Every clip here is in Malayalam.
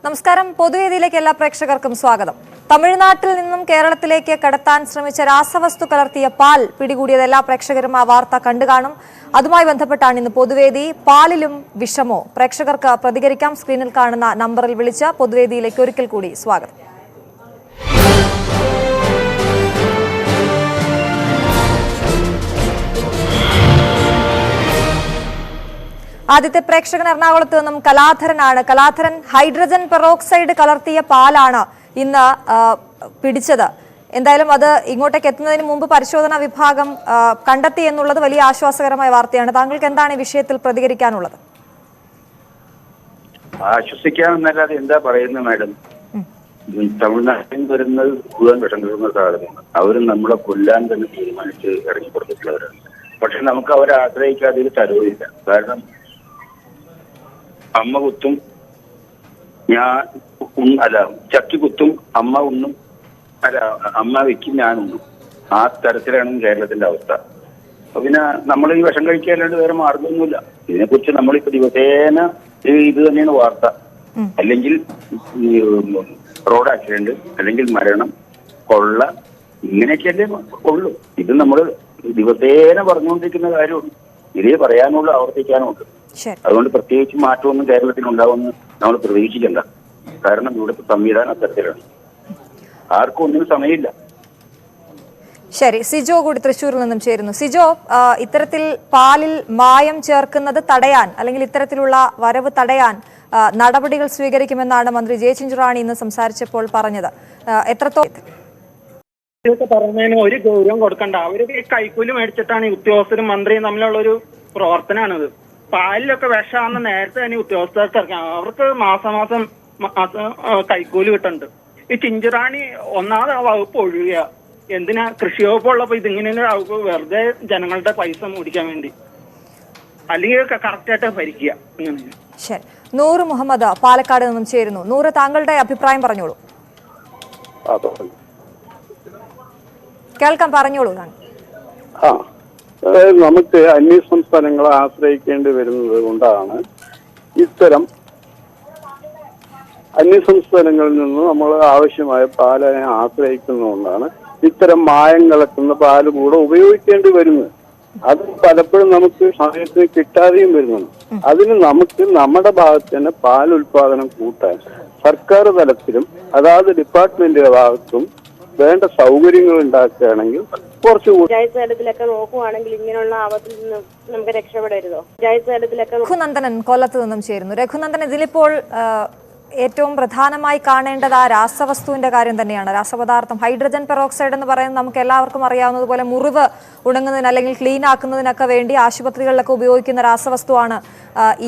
നമസ്കാരം. പൊതുവേദിയിലേക്ക് എല്ലാ പ്രേക്ഷകർക്കും സ്വാഗതം. തമിഴ്നാട്ടിൽ നിന്നും കേരളത്തിലേക്ക് കടത്താൻ ശ്രമിച്ച രാസവസ്തു കലർത്തിയ പാൽ പിടികൂടിയത് എല്ലാ പ്രേക്ഷകരും ആ വാർത്ത കണ്ടുകാണും. അതുമായി ബന്ധപ്പെട്ടാണ് ഇന്ന് പൊതുവേദി. പാലിലും വിഷമോ? പ്രേക്ഷകർക്ക് പ്രതികരിക്കാം. സ്ക്രീനിൽ കാണുന്ന നമ്പറിൽ വിളിച്ച് പൊതുവേദിയിലേക്ക് ഒരിക്കൽ കൂടി സ്വാഗതം. ആദ്യത്തെ പ്രേക്ഷകൻ എറണാകുളത്ത് നിന്നും കലാധരനാണ്. കലാധരൻ, ഹൈഡ്രജൻ പെറോക്സൈഡ് കലർത്തിയ പാലാണ് ഇന്ന് പിടിച്ചത്. എന്തായാലും അത് ഇങ്ങോട്ടേക്ക് എത്തുന്നതിന് മുമ്പ് പരിശോധനാ വിഭാഗം കണ്ടെത്തി എന്നുള്ളത് വലിയ ആശ്വാസകരമായ വാർത്തയാണ്. താങ്കൾക്ക് എന്താണ് ഈ വിഷയത്തിൽ പ്രതികരിക്കാനുള്ളത്? ആശ്വസിക്കാമെന്നല്ലാതെ എന്താ പറയുന്നത് മാഡം? തമിഴ്നാട്ടിൽ വരുന്നത് മുഴുവൻ വിഷം കയറുന്ന സാധനമാണ്. അവരും നമ്മളെ കൊല്ലാൻ തന്നെ തീരുമാനിച്ച് ഇറങ്ങി കൊടുത്തിട്ടുള്ളവരാണ്. പക്ഷെ നമുക്ക് അവരെ ആശ്രയിക്കാതെ ഇത് തരവില്ല. കാരണം അമ്മ കുത്തും ചക്കി കുത്തും, അമ്മ ഉണ്ണും, അമ്മ വെക്കും, ഞാൻ ഉണ്ണും. ആ തരത്തിലാണ് കേരളത്തിന്റെ അവസ്ഥ. അപ്പൊ പിന്നെ നമ്മൾ ഈ വിഷം കഴിക്കാനായിട്ട് വേറെ മാർഗമൊന്നുമില്ല. ഇതിനെക്കുറിച്ച് നമ്മളിപ്പോ ദിവസേന ഇത് തന്നെയാണ് വാർത്ത. അല്ലെങ്കിൽ റോഡ് ആക്സിഡന്റ്, അല്ലെങ്കിൽ മരണം, കൊള്ള, ഇങ്ങനെയൊക്കെയല്ലേ കൊള്ളു. ഇത് നമ്മൾ ദിവസേന പറഞ്ഞുകൊണ്ടിരിക്കുന്ന കാര്യമുണ്ട്. ഇതേ പറയാനുള്ള ആവർത്തിക്കാനുണ്ട്. അതുകൊണ്ട് പ്രത്യേകിച്ച് മാറ്റമൊന്നും കേരളത്തിൽ ഉണ്ടാവുമെന്ന് നമ്മൾ പ്രതീക്ഷിക്കണ്ട. കാരണം ഇവിടുത്തെ സംവിധാനം അത്തരത്തിലാണ്. ആർക്കും ഒന്നിനും സമയമില്ല. ശരി, സിജോ കൂടി തൃശ്ശൂരിൽ നിന്നും ചേരുന്നു. സിജോ, ഇത്തരത്തിൽ പാലിൽ മായം ചേർക്കുന്നത് തടയാൻ, അല്ലെങ്കിൽ ഇത്തരത്തിലുള്ള വരവ് തടയാൻ നടപടികൾ സ്വീകരിക്കുമെന്നാണ് മന്ത്രി ജെ ചിഞ്ചുറാണി ഇന്ന് സംസാരിച്ചപ്പോൾ പറഞ്ഞത്. എത്രത്തോളം പറഞ്ഞതിന് ഒരു ഗൗരവം കൊടുക്കണ്ട. അവര് കൈക്കൂലി മേടിച്ചിട്ടാണ് ഈ ഉദ്യോഗസ്ഥരും മന്ത്രിയും തമ്മിലുള്ള ഒരു പ്രവർത്തനമാണിത്. പാലിലൊക്കെ വിഷമാണെന്ന് നേരത്തെ തന്നെ ഉദ്യോഗസ്ഥർക്ക് അറിയാം. അവർക്ക് മാസം കൈക്കൂലി കിട്ടുന്നുണ്ട്. ഈ ചിഞ്ചുറാണി ഒന്നാമത് ആ വകുപ്പ് ഒഴിയുക. എന്തിനാ കൃഷി വകുപ്പുള്ളപ്പോ ഇതിങ്ങനെ വകുപ്പ് വെറുതെ ജനങ്ങളുടെ പൈസ മേടിക്കാൻ വേണ്ടി, അല്ലെങ്കിൽ കറക്റ്റായിട്ട് ഭരിക്കുക. ശരി, നൂറ് മുഹമ്മദ് പാലക്കാട് നിന്നും ചേരുന്നു. നൂറ്, താങ്കളുടെ അഭിപ്രായം പറഞ്ഞോളൂ. കേൾക്കാം, പറഞ്ഞോളൂ. നമുക്ക് അന്യ സംസ്ഥാനങ്ങളെ ആശ്രയിക്കേണ്ടി വരുന്നത് കൊണ്ടാണ് ഇത്തരം അന്യ സംസ്ഥാനങ്ങളിൽ നിന്ന് നമ്മൾ ആവശ്യമായ പാലിനെ ആശ്രയിക്കുന്നതുകൊണ്ടാണ് ഇത്തരം മായം കലക്കുന്ന പാല് കൂടെ ഉപയോഗിക്കേണ്ടി വരുന്നത്. അത് പലപ്പോഴും നമുക്ക് സമയത്തിന് കിട്ടാതെയും വരുന്നുണ്ട്. അതിന് നമുക്ക് നമ്മുടെ ഭാഗത്ത് തന്നെ പാൽ ഉൽപാദനം കൂട്ടാൻ സർക്കാർ തലത്തിലും അതാത് ഡിപ്പാർട്ട്മെന്റിന്റെ ഭാഗത്തും വേണ്ട സൗകര്യങ്ങൾ ഉണ്ടാക്കുകയാണെങ്കിൽ കുറച്ചുകൂടി. പഞ്ചായത്ത് തലത്തിലൊക്കെ നോക്കുവാണെങ്കിൽ ഇങ്ങനെയുള്ള ആപത്തിൽ നിന്ന് നമുക്ക് രക്ഷപ്പെടരുതോ? പഞ്ചായത്ത് തലത്തിലൊക്കെ. രഘുനന്ദനൻ കൊല്ലത്ത് നിന്നും ചേരുന്നു. രഘുനന്ദൻ, ഇതിലിപ്പോൾ ഏറ്റവും പ്രധാനമായി കാണേണ്ടത് ആ രാസവസ്തുവിന്റെ കാര്യം തന്നെയാണ്. രാസപദാർത്ഥം ഹൈഡ്രജൻ പെറോക്സൈഡ് എന്ന് പറയുന്നത് നമുക്ക് എല്ലാവർക്കും അറിയാവുന്നതുപോലെ മുറിവ് ഉണങ്ങുന്നതിന് അല്ലെങ്കിൽ ക്ലീൻ ആക്കുന്നതിനൊക്കെ വേണ്ടി ആശുപത്രികളിലൊക്കെ ഉപയോഗിക്കുന്ന രാസവസ്തുവാണ്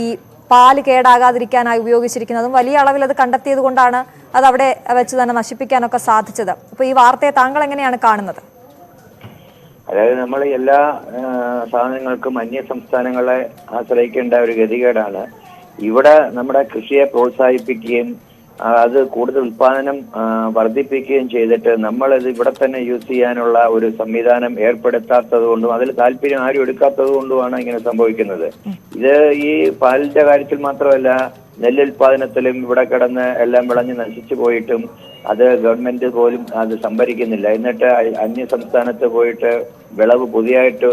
ഈ പാല് കേടാകാതിരിക്കാനായി ഉപയോഗിച്ചിരിക്കുന്നതും വലിയ അളവിൽ അത് കണ്ടെത്തിയത് കൊണ്ടാണ് അത് അവിടെ വെച്ച് തന്നെ നശിപ്പിക്കാനൊക്കെ സാധിച്ചത്. അപ്പൊ ഈ വാർത്തയെ താങ്കൾ എങ്ങനെയാണ് കാണുന്നത്? അതായത് നമ്മൾ എല്ലാ സാധനങ്ങൾക്കും അന്യ സംസ്ഥാനങ്ങളെ ആശ്രയിക്കേണ്ട ഒരു ഗതികേടാണ്. ഇവിടെ നമ്മുടെ കൃഷിയെ പ്രോത്സാഹിപ്പിക്കുകയും അത് കൂടുതൽ ഉൽപാദനം വർദ്ധിപ്പിക്കുകയും ചെയ്തിട്ട് നമ്മളത് ഇവിടെ തന്നെ യൂസ് ചെയ്യാനുള്ള ഒരു സംവിധാനം ഏർപ്പെടുത്താത്തത് കൊണ്ടും അതിൽ താല്പര്യം ആരും എടുക്കാത്തത് കൊണ്ടുമാണ് ഇങ്ങനെ സംഭവിക്കുന്നത്. ഇത് ഈ പാലിന്റെ കാര്യത്തിൽ മാത്രമല്ല, നെല്ലുൽപാദനത്തിലും ഇവിടെ കിടന്ന് എല്ലാം വിളഞ്ഞ് നശിച്ചു പോയിട്ടും അത് ഗവൺമെന്റ് പോലും അത് സംഭരിക്കുന്നില്ല. എന്നിട്ട് അന്യ സംസ്ഥാനത്ത് പോയിട്ട് വിളവ് പുതിയതായിട്ട്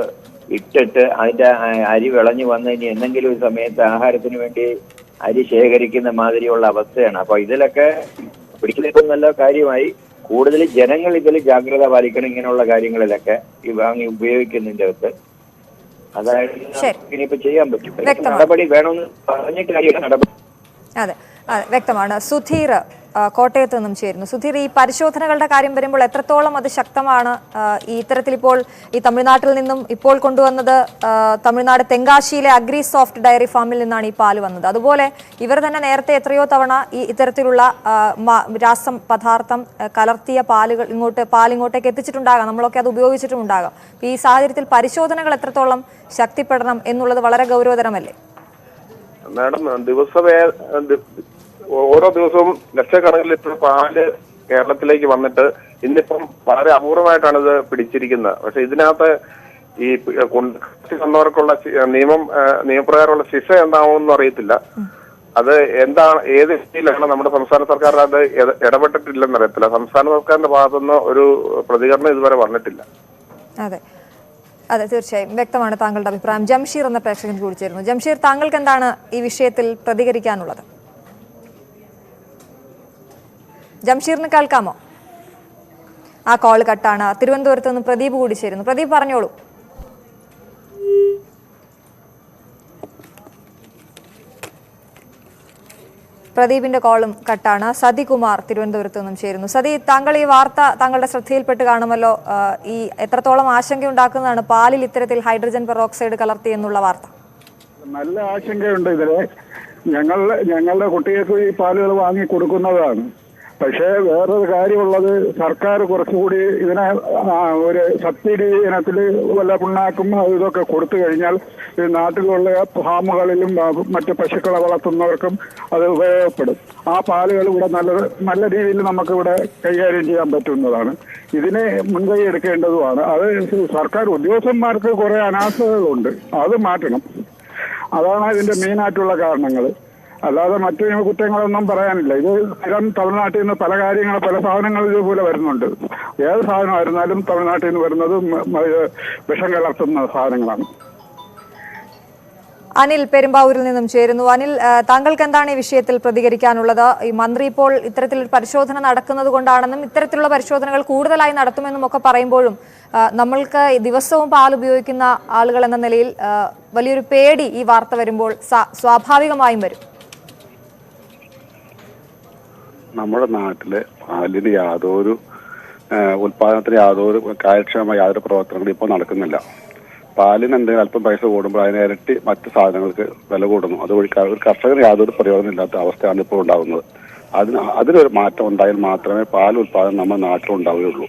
ഇട്ടിട്ട് അതിന്റെ അരി വിളഞ്ഞു വന്ന് ഇനി എന്തെങ്കിലും ഒരു സമയത്ത് ആഹാരത്തിന് വേണ്ടി അരി ശേഖരിക്കുന്ന മാതിരിയുള്ള അവസ്ഥയാണ്. അപ്പൊ ഇതിലൊക്കെ പിടിക്കുന്നതിലും നല്ല കാര്യമായി കൂടുതൽ ജനങ്ങൾ ഇതിൽ ജാഗ്രത പാലിക്കണം. ഇങ്ങനെയുള്ള കാര്യങ്ങളിലൊക്കെ ഈ വാങ്ങി ഉപയോഗിക്കുന്നതിന്റെ അകത്ത് അതായത് ഇനിയിപ്പോ ചെയ്യാൻ പറ്റും. നടപടി വേണമെന്ന് പറഞ്ഞിട്ട് കാര്യമാണ് നടപടി. അതെ, വ്യക്തമാണ്. സുധീർ കോട്ടയത്ത് നിന്നും ചേരുന്നു. സുധീർ, ഈ പരിശോധനകളുടെ കാര്യം വരുമ്പോൾ എത്രത്തോളം അത് ശക്തമാണ്? ഈ ഇത്തരത്തിൽ ഇപ്പോൾ ഈ തമിഴ്നാട്ടിൽ നിന്നും ഇപ്പോൾ കൊണ്ടുവന്നത് തമിഴ്നാട് തെങ്കാശിയിലെ അഗ്രി സോഫ്റ്റ് ഡയറി ഫാമിൽ നിന്നാണ് ഈ പാല് വന്നത്. അതുപോലെ ഇവർ തന്നെ നേരത്തെ എത്രയോ തവണ ഈ ഇത്തരത്തിലുള്ള രാസപദാർത്ഥം കലർത്തിയ പാലിങ്ങോട്ടേക്ക് എത്തിച്ചിട്ടുണ്ടാകാം. നമ്മളൊക്കെ അത് ഉപയോഗിച്ചിട്ടുമുണ്ടാകാം. ഈ സാഹചര്യത്തിൽ പരിശോധനകൾ എത്രത്തോളം ശക്തിപ്പെടണം എന്നുള്ളത് വളരെ ഗൗരവതരമല്ലേ? മാഡം, ഓരോ ദിവസവും ലക്ഷക്കണക്കിന് ലിറ്റർ പാല് കേരളത്തിലേക്ക് വന്നിട്ട് ഇന്നിപ്പം വളരെ അപൂർവമായിട്ടാണ് ഇത് പിടിച്ചിരിക്കുന്നത്. പക്ഷെ ഇതിനകത്ത് ഈ വന്നവർക്കുള്ള നിയമപ്രകാരമുള്ള ശിക്ഷ എന്താവുമെന്നും അറിയത്തില്ല. അത് എന്താണ്, ഏത് രീതിയിലാണ് നമ്മുടെ സംസ്ഥാന സർക്കാർ അത് ഇടപെട്ടിട്ടില്ലെന്നറിയത്തില്ല. സംസ്ഥാന സർക്കാരിന്റെ ഭാഗത്തുനിന്ന് ഒരു പ്രതികരണം ഇതുവരെ വന്നിട്ടില്ല. അതെ അതെ, തീർച്ചയായും വ്യക്തമാണ് താങ്കളുടെ അഭിപ്രായം. ജംഷീർ എന്ന പ്രേക്ഷകൻ കൂടി ചേരുന്നു. ജംഷീർ, താങ്കൾക്ക് എന്താണ് ഈ വിഷയത്തിൽ പ്രതികരിക്കാനുള്ളത്? ജംഷീറിന് കേൾക്കാമോ? ആ കോൾ കട്ടാണ്. തിരുവനന്തപുരത്ത് നിന്ന് പ്രദീപ് കൂടി ചേരുന്നു. പ്രദീപ്, പറഞ്ഞോളൂ. പ്രദീപിന്റെ കോളും കട്ടാണ്. സതികുമാർ തിരുവനന്തപുരത്ത് നിന്നും ചേരുന്നു. സതി, താങ്കൾ ഈ വാർത്ത താങ്കളുടെ ശ്രദ്ധയിൽപ്പെട്ട് കാണുമല്ലോ. ഈ എത്രത്തോളം ആശങ്കയുണ്ടാക്കുന്നതാണ് പാലിൽ ഇത്തരത്തിൽ ഹൈഡ്രജൻ പെറോക്സൈഡ് കലർത്തി എന്നുള്ള വാർത്ത? നല്ല ആശങ്കയുണ്ട് ഇതിന്. ഞങ്ങളുടെ കുട്ടികൾക്ക് ഈ പാലുകൾ വാങ്ങി കൊടുക്കുന്നതാണ്. പക്ഷേ വേറൊരു കാര്യമുള്ളത്, സർക്കാർ കുറച്ചുകൂടി ഇതിനെ ഒരു സബ്സിഡി ഇനത്തിൽ വല്ല പിണ്ണാക്കും ഇതൊക്കെ കൊടുത്തു കഴിഞ്ഞാൽ ഈ നാട്ടിലുള്ള ഫാമുകളിലും മറ്റ് പശുക്കളെ വളർത്തുന്നവർക്കും അത് ഉപയോഗപ്പെടും. ആ പാലുകൾ ഇവിടെ നല്ല രീതിയിൽ നമുക്കിവിടെ കൈകാര്യം ചെയ്യാൻ പറ്റുന്നതാണ്. ഇതിനെ മുൻകൈ എടുക്കേണ്ടതുമാണ്. അത് സർക്കാർ ഉദ്യോഗസ്ഥന്മാർക്ക് കുറെ അനാസ്ഥകളുണ്ട്, അത് മാറ്റണം. അതാണ് ഇതിന്റെ മെയിനായിട്ടുള്ള കാരണങ്ങൾ. അല്ലാതെ മറ്റു കുറ്റങ്ങളൊന്നും പറയാനില്ല. ഇത് സ്ഥിരം തമിഴ്നാട്ടിൽ നിന്ന് പല കാര്യങ്ങൾ പല സാധനങ്ങൾ ഇതുപോലെ വരുന്നുണ്ട്. ഏത് സാധനമായിരുന്നാലും തമിഴ്നാട്ടിൽ നിന്ന് വരുന്നത് വിഷം കലർത്തുന്ന സാധനങ്ങളാണ്. അനിൽ പെരുമ്പാവൂരിൽ നിന്നും ചേരുന്നു. അനിൽ, താങ്കൾക്ക് എന്താണ് ഈ വിഷയത്തിൽ പ്രതികരിക്കാനുള്ളത്? ഈ മന്ത്രി ഇപ്പോൾ ഇത്തരത്തിലൊരു പരിശോധന നടക്കുന്നത് കൊണ്ടാണെന്നും ഇത്തരത്തിലുള്ള പരിശോധനകൾ കൂടുതലായി നടത്തുമെന്നും ഒക്കെ പറയുമ്പോഴും നമ്മൾക്ക് ദിവസവും പാൽ ഉപയോഗിക്കുന്ന ആളുകൾ എന്ന നിലയിൽ വലിയൊരു പേടി ഈ വാർത്ത വരുമ്പോൾ സ്വാഭാവികമായും വരും. നമ്മുടെ നാട്ടില് പാലിന് യാതൊരു ഉൽപാദനത്തിന് യാതൊരു കാര്യക്ഷമമായ യാതൊരു പ്രവർത്തനങ്ങളും ഇപ്പോൾ നടക്കുന്നില്ല. പാലിന് എന്തെങ്കിലും അല്പം പൈസ കൂടുമ്പോൾ അതിന് ഇരട്ടി മറ്റു സാധനങ്ങൾക്ക് വില കൂടുന്നു. അതുവഴി ഒരു കർഷകന് യാതൊരു പ്രയോജനം ഇല്ലാത്ത അവസ്ഥയാണ് ഇപ്പോൾ ഉണ്ടാകുന്നത്. അതിനൊരു മാറ്റം ഉണ്ടായാൽ മാത്രമേ പാൽ ഉൽപാദനം നമ്മുടെ നാട്ടിലുണ്ടാവുകയുള്ളൂ.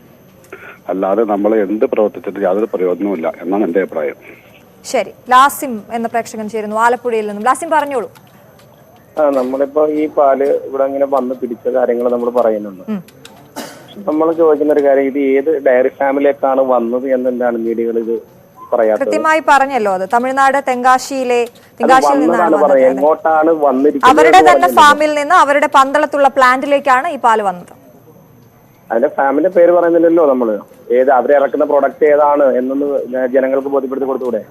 അല്ലാതെ നമ്മൾ എന്ത് പ്രവർത്തിച്ചിട്ട് യാതൊരു പ്രയോജനവുമില്ല എന്നാണ് എൻ്റെ അഭിപ്രായം. ശരി, ലാസിം എന്ന പ്രേക്ഷകൻ ചേരുന്നു ആലപ്പുഴയിൽ നിന്നും. ലാസിം, പറഞ്ഞോളൂ. നമ്മളിപ്പോ ഈ പാല് ഇവിടെ ഇങ്ങനെ വന്ന് പിടിച്ച കാര്യങ്ങൾ നമ്മൾ പറയുന്നുണ്ട്. നമ്മൾ ചോദിക്കുന്ന ഒരു കാര്യം, ഇത് ഏത് ഡയറി ഫാമിലേക്കാണ് വന്നത് എന്താണ് മീഡിയകൾ ഇത് പറയാത്തത്? കൃത്യമായി പറഞ്ഞല്ലോ, അത് തമിഴ്നാട് തെങ്കാശിയിൽ നിന്നാണ് എങ്ങോട്ടാണ് വന്നിരിക്കുന്നത്? അവരുടെ തന്നെ ഫാമിൽ നിന്ന് അവരുടെ പന്തളത്തുള്ള പ്ലാന്റിലേക്കാണ് ഈ പാല് വന്നത്. അതിന്റെ ഫാമിലിന്റെ പേര് പറയുന്നില്ലല്ലോ നമ്മള്. അവരെ ഇറക്കുന്ന പ്രൊഡക്റ്റ് ഏതാണ് എന്നൊന്ന് ജനങ്ങൾക്ക് ബോധ്യപ്പെടുത്തി കൊടുത്തുകൂടെ?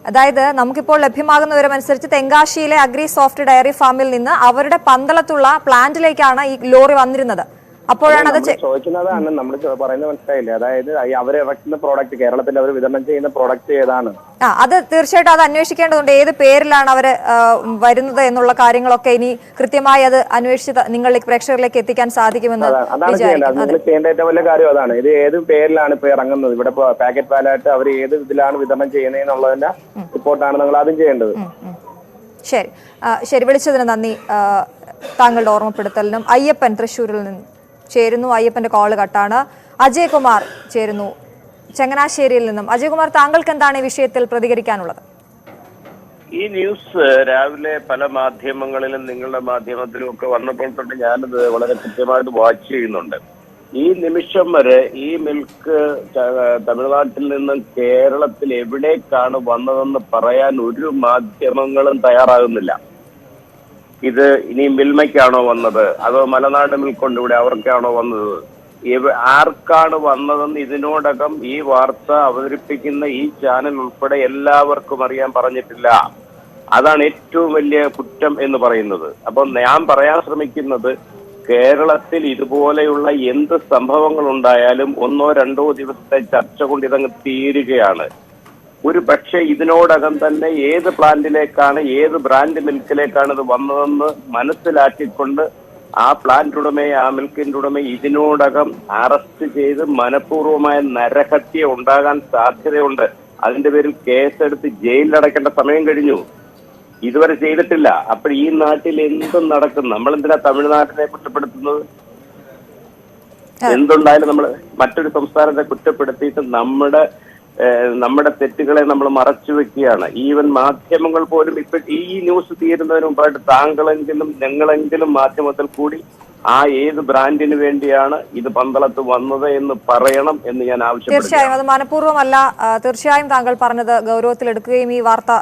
അതായത് നമുക്കിപ്പോൾ ലഭ്യമാകുന്ന വിവരമനുസരിച്ച് തെങ്കാശിയിലെ അഗ്രി സോഫ്റ്റ് ഡയറി ഫാമിൽ നിന്ന് അവരുടെ പന്തളത്തുള്ള പ്ലാന്റിലേക്കാണ് ഈ ലോറി വന്നിരുന്നത്. അപ്പോഴാണ് അത് ചോദിക്കുന്നതാണ് നമ്മൾ പറയുന്നത്, മനസ്സിലായില്ലേ? അതായത് അവരെ ഇറക്കുന്ന പ്രോഡക്റ്റ്, കേരളത്തിൽ അവർ വിതരണം ചെയ്യുന്ന പ്രോഡക്റ്റ് ഏതാണ്? അത് തീർച്ചയായിട്ടും അത് അന്വേഷിക്കേണ്ടതുണ്ട്. ഏത് പേരിലാണ് അവർ വരുന്നത് എന്നുള്ള കാര്യങ്ങളൊക്കെ ഇനി കൃത്യമായി അത് അന്വേഷിച്ച് നിങ്ങളിലേക്ക് പ്രേക്ഷകരിലേക്ക് എത്തിക്കാൻ സാധിക്കുമെന്ന് അതാണ് ചെയ്യേണ്ടത്. നിങ്ങൾ ചെയ്യേണ്ട ഏറ്റവും വലിയ കാര്യം അതാണ്. ഇത് ഏത് പേരിലാണ് ഇപ്പൊ ഇറങ്ങുന്നത്, ഇവിടെ പാക്കറ്റ് പാലായിട്ട് അവർ ഏത് ഇതിലാണ് വിതരണം ചെയ്യുന്നതെന്നുള്ളതിന്റെ റിപ്പോർട്ടാണ് നിങ്ങൾ ആദ്യം ചെയ്യേണ്ടത്. ശരി ശരി, വിളിച്ചതിന് നന്ദി. താങ്കളുടെ ഓർമ്മപ്പെടുത്തലിനും. അയ്യപ്പൻ തൃശ്ശൂരിൽ നിന്ന് ചേരുന്നു. അയ്യപ്പന്റെ കോള് കട്ടാണ്. അജയ് കുമാർ ചേരുന്നു ചങ്ങനാശ്ശേരിയിൽ നിന്നും. അജയ് കുമാർ, താങ്കൾക്ക് എന്താണ് ഈ വിഷയത്തിൽ പ്രതികരിക്കാനുള്ളത്? ഈ ന്യൂസ് രാവിലെ പല മാധ്യമങ്ങളിലും നിങ്ങളുടെ മാധ്യമത്തിലും ഒക്കെ വന്നപ്പോൾ തൊട്ട് ഞാനത് വളരെ കൃത്യമായിട്ട് വാച്ച് ചെയ്യുന്നുണ്ട്. ഈ നിമിഷം വരെ ഈ മിൽക്ക് തമിഴ്നാട്ടിൽ നിന്നും കേരളത്തിൽ എവിടേക്കാണ് വന്നതെന്ന് പറയാൻ ഒരു മാധ്യമങ്ങളും തയ്യാറാകുന്നില്ല. ഇത് ഇനി മിൽമയ്ക്കാണോ വന്നത്, അതോ മലനാട് മിൽക്കുണ്ട് ഇവിടെ അവർക്കാണോ വന്നത്, ആർക്കാണ് വന്നതെന്ന് ഇതിനോടകം ഈ വാർത്ത അവതരിപ്പിക്കുന്ന ഈ ചാനൽ ഉൾപ്പെടെ എല്ലാവർക്കും അറിയാൻ പറഞ്ഞിട്ടില്ല. അതാണ് ഏറ്റവും വലിയ കുറ്റം എന്ന് പറയുന്നത്. അപ്പം ഞാൻ പറയാൻ ശ്രമിക്കുന്നത്, കേരളത്തിൽ ഇതുപോലെയുള്ള എന്ത് സംഭവങ്ങൾ ഉണ്ടായാലും 1 or 2 ദിവസത്തെ ചർച്ച കൊണ്ട് ഇതങ്ങ് തീരുകയാണ്. ഒരു പക്ഷേ ഇതിനോടകം തന്നെ ഏത് പ്ലാന്റിലേക്കാണ്, ഏത് ബ്രാൻഡ് മിൽക്കിലേക്കാണ് ഇത് വന്നതെന്ന് മനസ്സിലാക്കിക്കൊണ്ട് ആ പ്ലാന്റ് ഉടമയെ, ആ മിൽക്കിന്റെ ഉടമയെ ഇതിനോടകം അറസ്റ്റ് ചെയ്ത് മനഃപൂർവ്വമായ നരഹത്യ ഉണ്ടാകാൻ സാധ്യതയുണ്ട്. അതിന്റെ പേരിൽ കേസെടുത്ത് ജയിലിലടക്കേണ്ട സമയം കഴിഞ്ഞു. ഇതുവരെ ചെയ്തിട്ടില്ല. അപ്പോൾ ഈ നാട്ടിൽ എന്തും നടക്കും. നമ്മളെന്തിനാ തമിഴ്നാട്ടിനെ കുറ്റപ്പെടുത്തുന്നത്? എന്തുണ്ടായാലും നമ്മൾ മറ്റൊരു സംസ്ഥാനത്തെ കുറ്റപ്പെടുത്തിയിട്ട് നമ്മുടെ തെറ്റുകളെ നമ്മൾ മറച്ചു വെക്കുകയാണ്. ഈവൻ മാധ്യമങ്ങൾ പോലും ഇപ്പൊ ഈ ന്യൂസ് തീരുന്നതിന് മുമ്പായിട്ട് താങ്കളെങ്കിലും ഞങ്ങളെങ്കിലും മാധ്യമത്തിൽ കൂടി ആ ഏത് ബ്രാൻഡിന് വേണ്ടിയാണ് ഇത് പന്തളത്ത് വന്നത് എന്ന് പറയണം എന്ന് ഞാൻ ആവശ്യപ്പെടുന്നു. തീർച്ചയായും അത് മനഃപൂർവ്വമല്ല. തീർച്ചയായും താങ്കൾ പറഞ്ഞത് ഗൗരവത്തിലെടുക്കുകയും ഈ വാർത്ത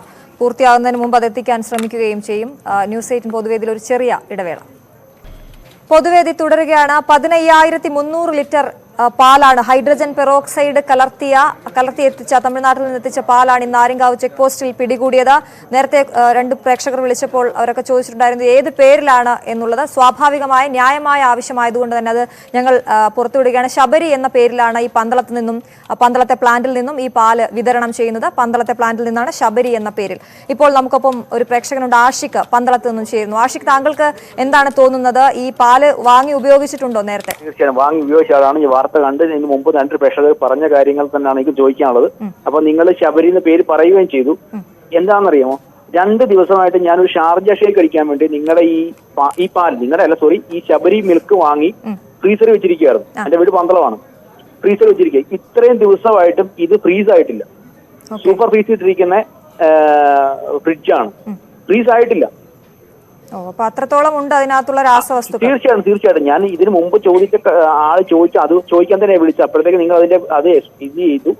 പൂർത്തിയാകുന്നതിന് മുമ്പ് അതെത്തിക്കാൻ ശ്രമിക്കുകയും ചെയ്യും. ന്യൂസ് 18 പൊതുവേദിയിൽ ഒരു ചെറിയ ഇടവേള. പൊതുവേദി തുടരുകയാണ്. 15,300 ലിറ്റർ പാലാണ് ഹൈഡ്രജൻ പെറോക്സൈഡ് കലർത്തിയെത്തിച്ച തമിഴ്നാട്ടിൽ നിന്ന് എത്തിച്ച പാലാണ് ഇന്ന് ആര്യങ്കാവ് ചെക്ക് പോസ്റ്റിൽ പിടികൂടിയത്. നേരത്തെ 2 പ്രേക്ഷകർ വിളിച്ചപ്പോൾ അവരൊക്കെ ചോദിച്ചിട്ടുണ്ടായിരുന്നു ഏത് പേരിലാണ് എന്നുള്ളത്. സ്വാഭാവികമായ ന്യായമായ ആവശ്യമായതുകൊണ്ട് തന്നെ അത് ഞങ്ങൾ പുറത്തുവിടുകയാണ്. ശബരി എന്ന പേരിലാണ് ഈ പന്തളത്തെ പ്ലാന്റിൽ നിന്നും ഈ പാല് വിതരണം ചെയ്യുന്നത്. പന്തളത്തെ പ്ലാന്റിൽ നിന്നാണ് ശബരി എന്ന പേരിൽ. ഇപ്പോൾ നമുക്കൊപ്പം ഒരു പ്രേക്ഷകനുണ്ട്, ആഷിഖ് പന്തളത്ത് നിന്നും ചേരുന്നു. ആഷിഖ്, താങ്കൾക്ക് എന്താണ് തോന്നുന്നത്? ഈ പാല് വാങ്ങി ഉപയോഗിച്ചിട്ടുണ്ടോ നേരത്തെ? തീർച്ചയായും വാങ്ങി ഉപയോഗിച്ചതാണ്. ഈ വാർത്ത കണ്ടതിന് മുമ്പ് 2 പ്രേക്ഷകർ പറഞ്ഞ കാര്യങ്ങൾ തന്നെയാണ് എനിക്ക് ചോദിക്കാനുള്ളത്. അപ്പൊ നിങ്ങൾ ശബരി എന്ന പേര് പറയുകയും ചെയ്തു. എന്താണെന്നറിയാമോ, 2 ദിവസമായിട്ട് ഞാനൊരു ഷാർജ ഷേക്ക് കഴിക്കാൻ വേണ്ടി നിങ്ങളുടെ ഈ പാൽ ഈ ശബരി മിൽക്ക് വാങ്ങി ഫ്രീസറിൽ വെച്ചിരിക്കുകയായിരുന്നു. എന്റെ വീട് പന്തളമാണ്. ഫ്രീസറിൽ വെച്ചിരിക്കുക. ഇത്രയും ദിവസമായിട്ടും ഇത് ഫ്രീസ് ആയിട്ടില്ല. സൂപ്പർ ഫ്രീസ് ചെയ്തിരിക്കുന്ന ഫ്രിഡ്ജാണ്. ഫ്രീസ് ആയിട്ടില്ല. അപ്പൊ അത്രത്തോളം ഉണ്ട് അതിനകത്തുള്ള രാസവസ്തുക്കൾ. തീർച്ചയായിട്ടും ഞാൻ ഇതിന് മുമ്പ് ആള് അത് ചോദിക്കാൻ തന്നെ വിളിച്ചു. അപ്പോഴത്തേക്ക് നിങ്ങൾ അത് ഇത് ചെയ്തു.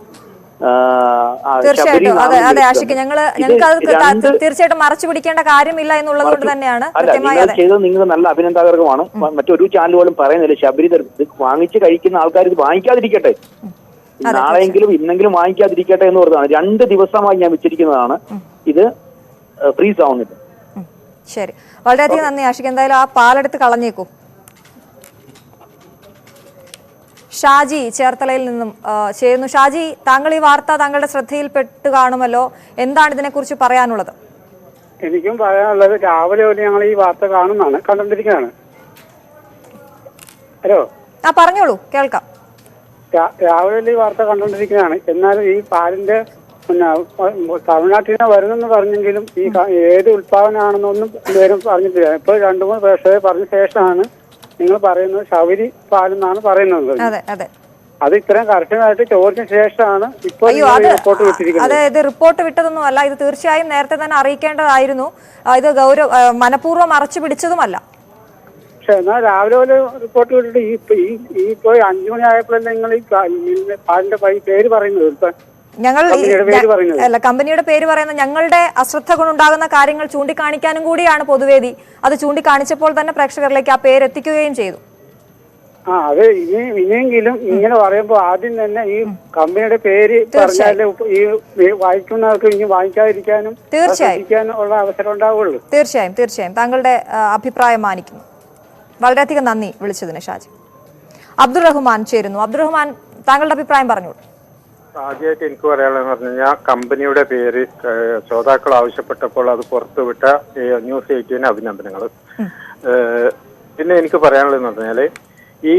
തീർച്ചയായിട്ടും അതെ ആഷിക്ക്, ഞങ്ങൾക്ക് അത് തീർച്ചയായിട്ടും മറച്ചു പിടിക്കേണ്ട കാര്യമില്ല എന്നുള്ളത് കൊണ്ട് തന്നെയാണ് ചെയ്തത്. നിങ്ങൾ നല്ല അഭിനന്ദകർക്കുമാണ്. മറ്റൊരു ചാനൽ പോലും പറയുന്നില്ല ശബരി വാങ്ങിച്ച് കഴിക്കുന്ന ആൾക്കാർ ഇത് വാങ്ങിക്കാതിരിക്കട്ടെ, നാളെയെങ്കിലും ഇന്നെങ്കിലും വാങ്ങിക്കാതിരിക്കട്ടെ എന്ന് പറഞ്ഞതാണ്. 2 ദിവസമായി ഞാൻ വെച്ചിരിക്കുന്നതാണ്. ഇത് ഫ്രീസ് ആവുന്നില്ല. ശരി, വളരെയധികം നന്ദി ആഷിക്ക്. എന്തായാലും ആ പാലെടുത്ത് കളഞ്ഞേക്കൂ. ഷാജി ചേർത്തലയിൽ നിന്നും ചേരുന്നു. ഷാജി, താങ്കൾ ഈ വാർത്ത താങ്കളുടെ ശ്രദ്ധയിൽപ്പെട്ട് കാണുമല്ലോ, എന്താണ് ഇതിനെക്കുറിച്ച് പറയാനുള്ളത്? എനിക്കും പറയാനുള്ളത്, രാവിലെ പോലെ ഞങ്ങൾ ഈ വാർത്ത കണ്ടുകൊണ്ടിരിക്കുകയാണ്. ഹലോ, പറഞ്ഞോളൂ, കേൾക്കാം. രാവിലെ ഈ വാർത്ത കണ്ടുകൊണ്ടിരിക്കുകയാണ്. എന്നാലും ഈ പാലിന്റെ തമിഴ്നാട്ടിൽ നിന്ന് വരുന്നെന്ന് പറഞ്ഞെങ്കിലും ഈ ഏത് ഉൽപാദനമാണെന്നൊന്നും പേരും പറഞ്ഞിട്ടില്ല. ഇപ്പോൾ 2-3 പ്രേക്ഷകരെ പറഞ്ഞ ശേഷമാണ് നിങ്ങൾ പറയുന്നത് ശബരി പാലെന്നാണ് പറയുന്നത്. അത് ഇത്രയും കർശനമായിട്ട് ചോദിച്ച ശേഷമാണ് ഇപ്പോൾ റിപ്പോർട്ട് വിട്ടിരിക്കുന്നത്. അതെ, ഇത് റിപ്പോർട്ട് വിട്ടതൊന്നും അല്ല. ഇത് തീർച്ചയായും നേരത്തെ തന്നെ അറിയിക്കേണ്ടതായിരുന്നു. ഇത് മനഃപൂർവ്വം മറച്ചു പിടിച്ചതുമല്ല. പക്ഷെ എന്നാൽ രാവിലെ പോലെ റിപ്പോർട്ട് വിട്ടിട്ട് ഇപ്പോ 5 മണി ആയപ്പോഴല്ലേ നിങ്ങൾ ഈ പാലിന്റെ പേര് പറയുന്നത്? കമ്പനിയുടെ പേര് പറയുന്ന ഞങ്ങളുടെ അശ്രദ്ധ കൊണ്ടുണ്ടാകുന്ന കാര്യങ്ങൾ ചൂണ്ടിക്കാണിക്കാനും കൂടിയാണ് പൊതുവേദി. അത് ചൂണ്ടിക്കാണിച്ചപ്പോൾ തന്നെ പ്രേക്ഷകരിലേക്ക് ആ പേര് എത്തിക്കുകയും ചെയ്തു. അത് ഇനിയെങ്കിലും ഇങ്ങനെ പറയുമ്പോൾ ആദ്യം തന്നെ ഈ കമ്പനിയുടെ പേര് പറഞ്ഞാലേ ഈ വായിക്കുന്നവർക്ക് ഇനി വായിക്കാതിരിക്കാനും ശ്രദ്ധിക്കാനും ഉള്ള അവസരം ഉണ്ടാവുള്ളൂ. തീർച്ചയായും താങ്കളുടെ അഭിപ്രായം മാനിക്കുന്നു. വളരെയധികം നന്ദി വിളിച്ചതിന് ഷാജി. അബ്ദുറഹ്മാൻ ചേരുന്നു. അബ്ദുറഹ്മാൻ, താങ്കളുടെ അഭിപ്രായം പറഞ്ഞോളൂ. ആദ്യമായിട്ട് എനിക്ക് പറയാനുള്ളതെന്ന് പറഞ്ഞു കഴിഞ്ഞാൽ കമ്പനിയുടെ പേര് ശ്രോതാക്കൾ ആവശ്യപ്പെട്ടപ്പോൾ അത് പുറത്തുവിട്ട ന്യൂസ് 18 അഭിനന്ദനങ്ങൾ. പിന്നെ എനിക്ക് പറയാനുള്ളതെന്ന് പറഞ്ഞാല് ഈ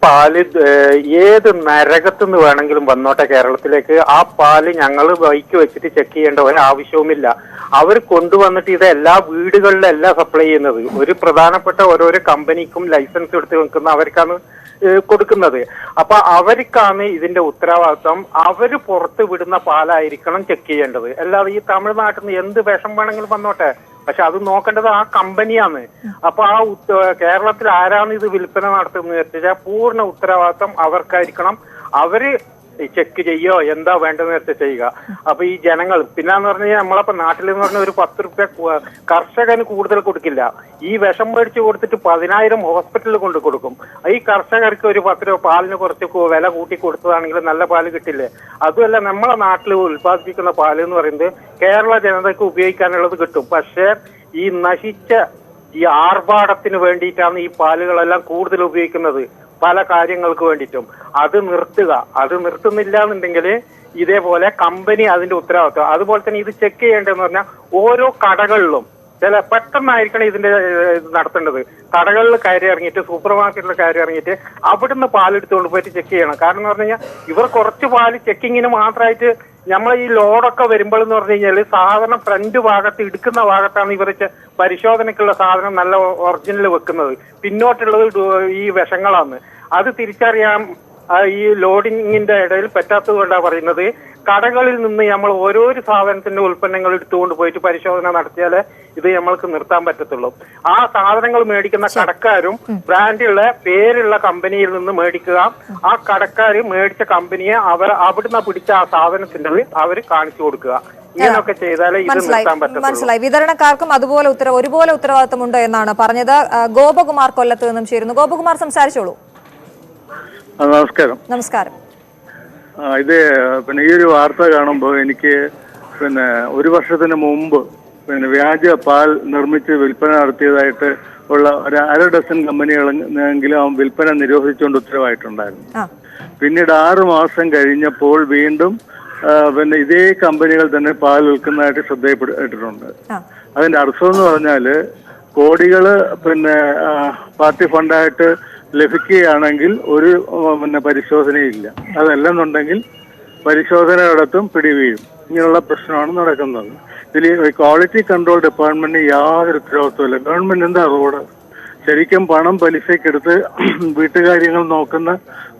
പാല് ഏത് നരകത്തുനിന്ന് വേണമെങ്കിലും വന്നോട്ടെ കേരളത്തിലേക്ക്, ആ പാല് ഞങ്ങൾ ബൈക്ക് വെച്ചിട്ട് ചെക്ക് ചെയ്യേണ്ട ഒരാവശ്യവുമില്ല. അവർ കൊണ്ടുവന്നിട്ട് ഇത് എല്ലാ വീടുകളിലെല്ലാം സപ്ലൈ ചെയ്യുന്നത്. ഒരു പ്രധാനപ്പെട്ട ഓരോരോ കമ്പനിക്കും ലൈസൻസ് എടുത്ത് നിൽക്കുന്ന അവർക്കാണ് കൊടുക്കുന്നത്. അപ്പൊ അവർക്കാണ് ഇതിന്റെ ഉത്തരവാദിത്വം. അവര് പുറത്ത് വിടുന്ന പാലായിരിക്കണം ചെക്ക് ചെയ്യേണ്ടത്. അല്ലാതെ ഈ തമിഴ്നാട്ടിൽ നിന്ന് എന്ത് വിഷം വേണമെങ്കിലും വന്നോട്ടെ, പക്ഷെ അത് നോക്കേണ്ടത് ആ കമ്പനിയാണ്. അപ്പൊ ആ കേരളത്തിൽ ആരാണ് ഇത് വിൽപ്പന നടത്തുന്നത് വെച്ചാൽ പൂർണ്ണ ഉത്തരവാദിത്വം അവർക്കായിരിക്കണം. അവര് ചെക്ക് ചെയ്യോ എന്താ വേണ്ടെന്ന് വെച്ചാൽ ചെയ്യുക. അപ്പൊ ഈ ജനങ്ങൾ പിന്നെന്ന് പറഞ്ഞു കഴിഞ്ഞാൽ നമ്മളപ്പോ നാട്ടിലെന്ന് പറഞ്ഞ ഒരു 10 രൂപ കർഷകന് കൂടുതൽ കൊടുക്കില്ല. ഈ വിഷം മേടിച്ച് കൊടുത്തിട്ട് 10,000 ഹോസ്പിറ്റലിൽ കൊണ്ട് കൊടുക്കും. ഈ കർഷകർക്ക് ഒരു 10 രൂപ പാലിന് കുറച്ച് വില കൂട്ടി കൊടുത്തതാണെങ്കിൽ നല്ല പാല് കിട്ടില്ലേ? അതുമല്ല, നമ്മളെ നാട്ടിൽ ഉത്പാദിപ്പിക്കുന്ന പാല് എന്ന് പറയുന്നത് കേരള ജനതയ്ക്ക് ഉപയോഗിക്കാനുള്ളത് കിട്ടും. പക്ഷേ ഈ നശിച്ച ഈ ആർഭാടത്തിന് വേണ്ടിയിട്ടാണ് ഈ പാലുകളെല്ലാം കൂടുതൽ ഉപയോഗിക്കുന്നത്, പല കാര്യങ്ങൾക്ക് വേണ്ടിയിട്ടും. അത് നിർത്തുക. അത് നിർത്തുന്നില്ല എന്നുണ്ടെങ്കിൽ ഇതേപോലെ കമ്പനി അതിന്റെ ഉത്തരവാദിത്വം. അതുപോലെ തന്നെ ഇത് ചെക്ക് ചെയ്യേണ്ടതെന്ന് പറഞ്ഞാൽ ഓരോ കടകളിലും പെട്ടെന്നായിരിക്കണം ഇതിന്റെ നടത്തേണ്ടത്. കടകളിൽ കയറി ഇറങ്ങിയിട്ട്, സൂപ്പർ മാർക്കറ്റിൽ കയറി ഇറങ്ങിയിട്ട് അവിടുന്ന് പാലെടുത്തുകൊണ്ട് പോയിട്ട് ചെക്ക് ചെയ്യണം. കാരണം എന്ന് പറഞ്ഞു കഴിഞ്ഞാൽ ഇവർ കുറച്ച് പാല് ചെക്കിങ്ങിന് മാത്രമായിട്ട് നമ്മൾ ഈ ലോഡൊക്കെ വരുമ്പോൾ എന്ന് പറഞ്ഞു കഴിഞ്ഞാൽ സാധാരണ ഫ്രണ്ട് ഭാഗത്ത് എടുക്കുന്ന ഭാഗത്താണ് ഇവർ പരിശോധനയ്ക്കുള്ള സാധനം നല്ല ഒറിജിനൽ വെക്കുന്നത്. പിന്നോട്ടുള്ളത് ഈ വിഷങ്ങളാണ്. അത് തിരിച്ചറിയാൻ ഈ ലോഡിങ്ങിന്റെ ഇടയിൽ പറ്റാത്തത് കൊണ്ടാണ് പറയുന്നത്. കടകളിൽ നിന്ന് നമ്മൾ ഓരോരോ സാധനത്തിന്റെ ഉൽപ്പന്നങ്ങൾ എടുത്തുകൊണ്ട് പോയിട്ട് പരിശോധന നടത്തിയാലേ ഇത് നമ്മൾക്ക് നിർത്താൻ പറ്റത്തുള്ളൂ. ആ സാധനങ്ങൾ മേടിക്കുന്ന കടക്കാരും ബ്രാൻഡുള്ള പേരുള്ള കമ്പനിയിൽ നിന്ന് മേടിക്കുക. ആ കടക്കാര് മേടിച്ച കമ്പനിയെ അവിടുന്ന് പിടിച്ച ആ സാധനത്തിന്റെ അവർ കാണിച്ചു കൊടുക്കുക. ഇങ്ങനെയൊക്കെ ചെയ്താലേ ഇത് നിർത്താൻ പറ്റും. മനസ്സിലായി. വിതരണക്കാർക്കും അതുപോലെ ഒരുപോലെ ഉത്തരവാദിത്തമുണ്ട് എന്നാണ് പറഞ്ഞത്. ഗോപകുമാർ കൊല്ലത്ത് നിന്നും ചേരുന്നു. ഗോപകുമാർ, സംസാരിച്ചോളൂ. നമസ്കാരം. നമസ്കാരം. ഇത് പിന്നെ ഈ ഒരു വാർത്ത കാണുമ്പോൾ എനിക്ക് ഒരു വർഷത്തിന് മുമ്പ് വ്യാജ പാൽ നിർമ്മിച്ച് വിൽപ്പന നടത്തിയതായിട്ട് ഉള്ള ഒരു 1/2 ഡസൻ കമ്പനികളെങ്കിലും വിൽപ്പന നിരോധിച്ചുകൊണ്ട് ഉത്തരവായിട്ടുണ്ടായിരുന്നു. പിന്നീട് 6 മാസം കഴിഞ്ഞപ്പോൾ വീണ്ടും ഇതേ കമ്പനികൾ തന്നെ പാൽ വിൽക്കുന്നതായിട്ട് ശ്രദ്ധയിൽപ്പെട്ടിട്ടുണ്ട്. അതിന്റെ അർത്ഥം എന്ന് പറഞ്ഞാല് കോടികള് പാർട്ടി ഫണ്ടായിട്ട് ലഭിക്കുകയാണെങ്കിൽ ഒരു പരിശോധനയില്ല. അതല്ലെന്നുണ്ടെങ്കിൽ പരിശോധന നടത്തും, പിടിവീഴും. ഇങ്ങനെയുള്ള പ്രശ്നമാണ് നടക്കുന്നത്. ഇതിൽ ക്വാളിറ്റി കൺട്രോൾ ഡിപ്പാർട്ട്മെന്റിന് യാതൊരു ഉത്തരവാദിത്വമില്ല. ഗവൺമെന്റ് എന്താ റോഡ് ശരിക്കും പണം പലിശക്കെടുത്ത് വീട്ടുകാര്യങ്ങൾ നോക്കുന്ന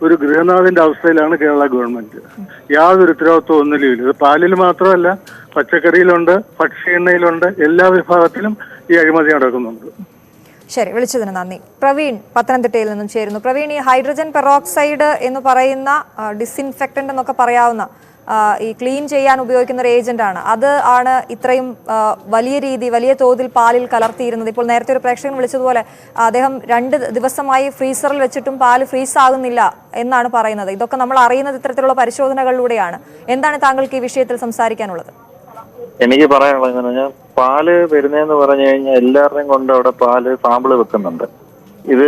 ഒരു ഗൃഹനാഥന്റെ അവസ്ഥയിലാണ് കേരള ഗവൺമെന്റ്. യാതൊരു ഉത്തരവാദിത്വം ഒന്നിലുമില്ല. ഇത് പാലിൽ മാത്രമല്ല, പച്ചക്കറിയിലുണ്ട്, ഭക്ഷ്യ എണ്ണയിലുണ്ട്, എല്ലാ വിഭാഗത്തിലും ഈ അഴിമതി നടക്കുന്നുണ്ട്. ശരി, വിളിച്ചതിന് നന്ദി. പ്രവീൺ പത്തനംതിട്ടയിൽ നിന്നും ചേരുന്നു. പ്രവീൺ, ഈ ഹൈഡ്രജൻ പെറോക്സൈഡ് എന്ന് പറയുന്ന ഡിസിൻഫെക്റ്റന്റ് എന്നൊക്കെ പറയാവുന്ന ഈ ക്ലീൻ ചെയ്യാൻ ഉപയോഗിക്കുന്ന ഒരു ഏജന്റ് ആണ്. അത് ആണ് ഇത്രയും വലിയ തോതിൽ പാലിൽ കലർത്തിയിരുന്നത്. ഇപ്പോൾ നേരത്തെ ഒരു പ്രേക്ഷകൻ വിളിച്ചതുപോലെ അദ്ദേഹം 2 ദിവസമായി ഫ്രീസറിൽ വെച്ചിട്ടും പാല് ഫ്രീസ് ആകുന്നില്ല എന്നാണ് പറയുന്നത്. ഇതൊക്കെ നമ്മൾ അറിയുന്നത് ഇത്തരത്തിലുള്ള പരിശോധനകളിലൂടെയാണ്. എന്താണ് താങ്കൾക്ക് ഈ വിഷയത്തിൽ സംസാരിക്കാനുള്ളത്? എനിക്ക് പറയാനുള്ളത് പാല് വരുന്നതെന്ന് പറഞ്ഞു കഴിഞ്ഞാൽ എല്ലാവരുടെയും കൊണ്ട് അവിടെ പാല് സാമ്പിള് വെക്കുന്നുണ്ട്. ഇത്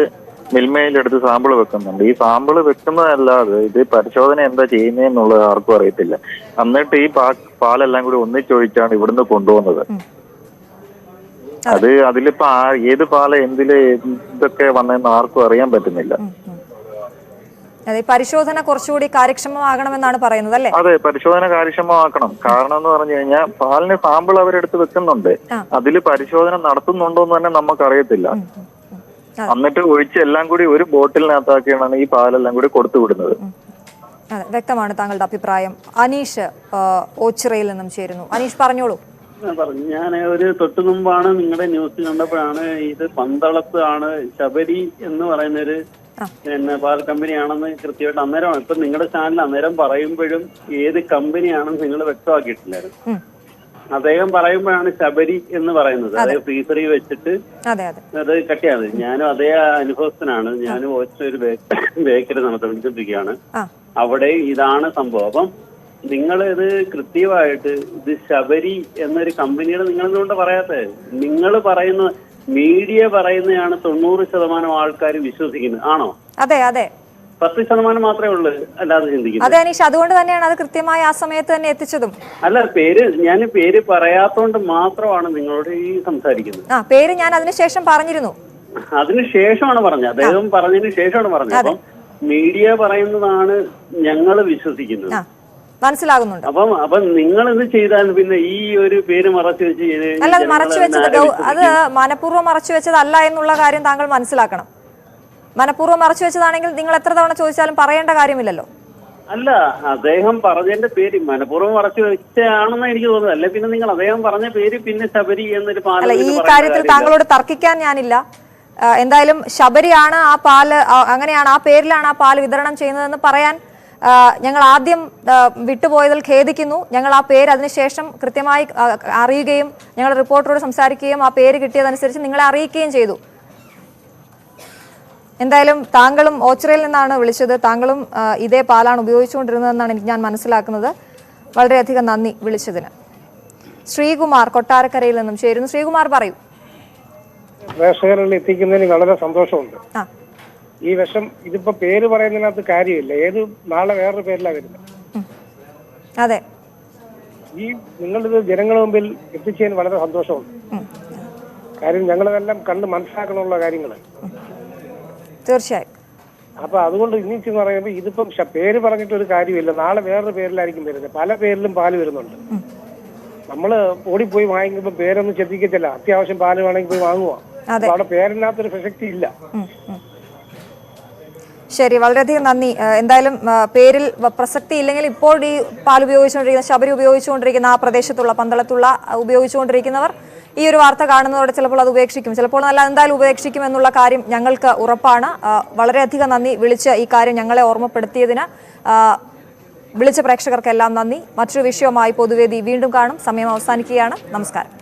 മിൽമയിലെടുത്ത് സാമ്പിള് വെക്കുന്നുണ്ട്. ഈ സാമ്പിള് വെക്കുന്നതല്ലാതെ ഇത് പരിശോധന എന്താ ചെയ്യുന്നതെന്നുള്ളത് ആർക്കും അറിയത്തില്ല. എന്നിട്ട് ഈ പാലെല്ലാം കൂടി ഒന്നിച്ചൊഴിച്ചാണ് ഇവിടുന്ന് കൊണ്ടുപോകുന്നത്. അതിലിപ്പോ ഏത് പാല് എന്തില് ഇതൊക്കെ വന്നതെന്ന് ആർക്കും അറിയാൻ പറ്റുന്നില്ല. അതെ, പരിശോധന കുറച്ചുകൂടി കാര്യക്ഷമമാകണമെന്നാണ് പറയുന്നത് അല്ലേ? അതെ, പരിശോധന കാര്യക്ഷമമാക്കണം. കാരണം എന്ന് പറഞ്ഞു കഴിഞ്ഞാൽ പാലിന് സാമ്പിൾ അവരെടുത്ത് വെക്കുന്നുണ്ട്. അതിൽ പരിശോധന നടത്തുന്നുണ്ടോ എന്ന് തന്നെ നമുക്ക് അറിയത്തില്ല. എന്നിട്ട് ഒഴിച്ച് എല്ലാം കൂടി ഒരു ബോട്ടിലിനകത്താക്കിയാണ് ഈ പാലെല്ലാം കൂടി കൊടുത്തു വിടുന്നത്. അതെ, വ്യക്തമാണ് താങ്കളുടെ അഭിപ്രായം. അനീഷ് ഓച്ചിറയിൽ നിന്നും ചേരുന്നു. അനീഷ്, പറഞ്ഞോളൂ. ഞാൻ ഒരു തൊട്ടു മുമ്പാണ് നിങ്ങളുടെ ന്യൂസ് കണ്ടപ്പോഴാണ് ഇത് പന്തളത്ത് ആണ് ശബരി എന്ന് പറയുന്നൊരു പാൽ കമ്പനിയാണെന്ന് കൃത്യമായിട്ട് അന്നേരമാണ്. ഇപ്പൊ നിങ്ങളുടെ ചാനൽ അന്നേരം പറയുമ്പോഴും ഏത് കമ്പനിയാണെന്ന് നിങ്ങൾ വ്യക്തമാക്കിയിട്ടില്ലായിരുന്നു. അദ്ദേഹം പറയുമ്പോഴാണ് ശബരി എന്ന് പറയുന്നത്. അതായത് ഫ്രീസറിൽ വെച്ചിട്ട് അത് കട്ടിയാണ്. ഞാനും അതേ അനുഭവത്തിനാണ്. ഞാനും ഒരു ബേക്കറി നടത്തിക്കൊണ്ടിരിക്കുകയാണ്. അവിടെ ഇതാണ് സംഭവം. അപ്പം നിങ്ങൾ ഇത് കൃത്യമായിട്ട് ഇത് ശബരി എന്നൊരു കമ്പനിയുടെ നിങ്ങൾ എന്തുകൊണ്ട് പറയാത്തത്? നിങ്ങൾ പറയുന്ന മീഡിയ പറയുന്നതാണ് 90% ആൾക്കാർ വിശ്വസിക്കുന്നത്. ആണോ? അതെ അതെ, 10% മാത്രമേ ഉള്ളൂ അല്ലാതെ ചിന്തിക്കുന്നത്. അതെ അനീഷ്, അതുകൊണ്ട് തന്നെയാണ് അത് കൃത്യമായി ആ സമയത്ത് തന്നെ എത്തിച്ചതും. അല്ല, ഞാൻ പേര് പറയാത്തോണ്ട് മാത്രമാണ് നിങ്ങളോട് ഈ സംസാരിക്കുന്നത്. പേര് ഞാൻ അതിനുശേഷം പറഞ്ഞിരുന്നു. അതിനുശേഷമാണ് പറഞ്ഞത്. അദ്ദേഹം പറഞ്ഞതിന് ശേഷമാണ് പറഞ്ഞത്. അപ്പം മീഡിയ പറയുന്നതാണ് ഞങ്ങൾ വിശ്വസിക്കുന്നത്. മനസ്സിലാകുന്നുണ്ട്. അപ്പം നിങ്ങൾ ഇത് ചെയ്താൽ പിന്നെ ഈ ഒരു പേര് മറച്ചു വെച്ച് അല്ല, അത് മറച്ചു വെച്ചത് അത് മനഃപൂർവ്വം മറച്ചു വെച്ചതല്ല എന്നുള്ള കാര്യം താങ്കൾ മനസ്സിലാക്കണം. മനഃപൂർവ്വം മറച്ചു വെച്ചതാണെങ്കിൽ നിങ്ങൾ എത്ര തവണ ചോദിച്ചാലും പറയേണ്ട കാര്യമില്ലല്ലോ. അല്ല, അദ്ദേഹം പറഞ്ഞതിന്റെ പേര് മനഃപൂർവ്വം മറച്ചു വെച്ചാണെന്ന് എനിക്ക് തോന്നുന്നത്. അല്ലെ പിന്നെ നിങ്ങൾ അദ്ദേഹം പറഞ്ഞ പേര് പിന്നെ ശബരി എന്നൊരു അല്ല, ഈ കാര്യത്തിൽ താങ്കളോട് തർക്കിക്കാൻ ഞാനില്ല. എന്തായാലും ശബരിയാണ് ആ പാല്, അങ്ങനെയാണ് ആ പേരിലാണ് ആ പാല് വിതരണം ചെയ്യുന്നതെന്ന് പറയാൻ ഞങ്ങൾ ആദ്യം വിട്ടുപോയതിൽ ഖേദിക്കുന്നു. ഞങ്ങൾ ആ പേര് അതിനുശേഷം കൃത്യമായി അറിയുകയും ഞങ്ങൾ റിപ്പോർട്ടറോട് സംസാരിക്കുകയും ആ പേര് കിട്ടിയതനുസരിച്ച് നിങ്ങളെ അറിയിക്കുകയും ചെയ്തു. എന്തായാലും താങ്കളും ഓച്ചിറയിൽ നിന്നാണ് വിളിച്ചത്. താങ്കളും ഇതേ പാലാണ് ഉപയോഗിച്ചുകൊണ്ടിരുന്നതെന്നാണ് ഞാൻ മനസ്സിലാക്കുന്നത്. വളരെയധികം നന്ദി വിളിച്ചതിന്. ശ്രീകുമാർ കൊട്ടാരക്കരയിൽ നിന്നും ചേരുന്നു. ശ്രീകുമാർ, പറയൂ. പ്രേക്ഷകരിൽ എത്തിക്കുന്നതിന് വളരെ സന്തോഷമുണ്ട്. ഈ വിഷം ഇതിപ്പോ പേര് പറയുന്നതിനകത്ത് കാര്യമില്ല. നാളെ വേറൊരു പേരിലാണ് വരുന്നത്. അതെ, ഈ നിങ്ങളിത് ജനങ്ങളുടെ മുമ്പിൽ എത്തിച്ചതിന് വളരെ സന്തോഷമുണ്ട്. കാര്യം ഞങ്ങളതെല്ലാം കണ്ട് മനസ്സിലാക്കണമുള്ള കാര്യങ്ങൾ. തീർച്ചയായും. അപ്പൊ അതുകൊണ്ട് ഇന്നിച്ചെന്ന് പറയുമ്പോൾ ഇതിപ്പം പേര് പറഞ്ഞിട്ട് ഒരു കാര്യമില്ല. നാളെ വേറൊരു പേരിലായിരിക്കും വരുന്നത്. പല പേരിലും പാല് വരുന്നുണ്ട്. നമ്മള് ഓടിപ്പോയി വാങ്ങിക്കുമ്പോ പേരൊന്നും ശ്രദ്ധിക്കത്തില്ല. അത്യാവശ്യം പാല് വേണമെങ്കിൽ പോയി വാങ്ങുക. അവിടെ പേരിനകത്തൊരു പ്രസക്തി ഇല്ല. ശരി, വളരെയധികം നന്ദി. എന്തായാലും പേരിൽ പ്രസക്തി ഇല്ലെങ്കിൽ ഇപ്പോൾ ഈ പാൽ ഉപയോഗിച്ചുകൊണ്ടിരിക്കുന്ന ശബരി ഉപയോഗിച്ചുകൊണ്ടിരിക്കുന്ന ആ പ്രദേശത്തുള്ള പന്തളത്തുള്ള ഉപയോഗിച്ചുകൊണ്ടിരിക്കുന്നവർ ഈ ഒരു വാർത്ത കാണുന്നതോടെ ചിലപ്പോൾ അത് ഉപേക്ഷിക്കും, ചിലപ്പോൾ നല്ല എന്തായാലും ഉപേക്ഷിക്കും എന്നുള്ള കാര്യം ഞങ്ങൾക്ക് ഉറപ്പാണ്. വളരെയധികം നന്ദി വിളിച്ച് ഈ കാര്യം ഞങ്ങളെ ഓർമ്മപ്പെടുത്തിയതിന്. വിളിച്ച പ്രേക്ഷകർക്കെല്ലാം നന്ദി. മറ്റൊരു വിഷയവുമായി പൊതുവേദി വീണ്ടും കാണും. സമയം അവസാനിക്കുകയാണ്. നമസ്കാരം.